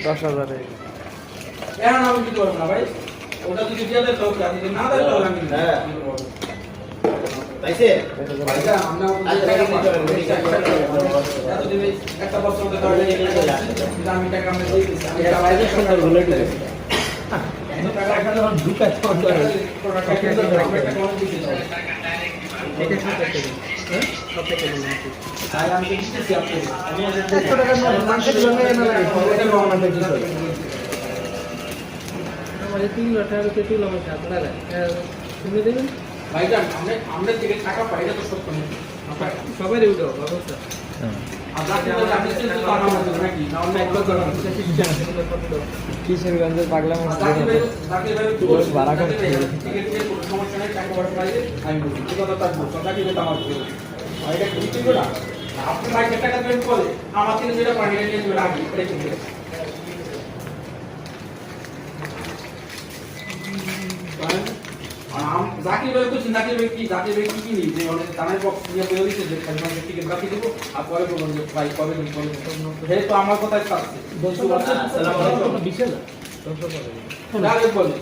10,000 এখন আমি কি করব না ভাই ওটা যদি দিয়ে দেয় তো যদি না দেয় তাহলে আমি হ্যাঁ তাইছে ভাইটা আমরা এত দিবে একটা বছর ধরে ধরে আমি টাকা আমরা দিয়ে দিছি আমি টাকা বাইরে সুন্দর বলে দিই এত টাকা এখানে যখন ঢুকায় তখন ধরে টাকা কিন্তু আমরা একটা কোন দিছি এটা সব টাকা হ্যাঁ সব টাকা নিয়ে তাই আমি দিতেছি আপনাকে আমি 100 টাকার নোট মাংসের জন্য না লাগে এটা রং না দিছি আমাদের 3 লাখ টাকা কে 3 লাখ টাকা তুমি দেবেন ভাইজান আমরা থেকে টাকা পাই এটা তো সত্য না সবাই উঠো ব্যবস্থা কিশোরগঞ্জের পাগলা জাকির ভাই তো জাকির ভাই কি কিনি যে অনেক দানের বক্স নিয়ে বলে দিচ্ছে যে খালি টিকিট রাখি দেবো আর পরে বলবেন যে ভাই কবে দিন কবে হে তো আমার কথাই থাকছে আসসালামু আলাইকুম বিশেষ বলে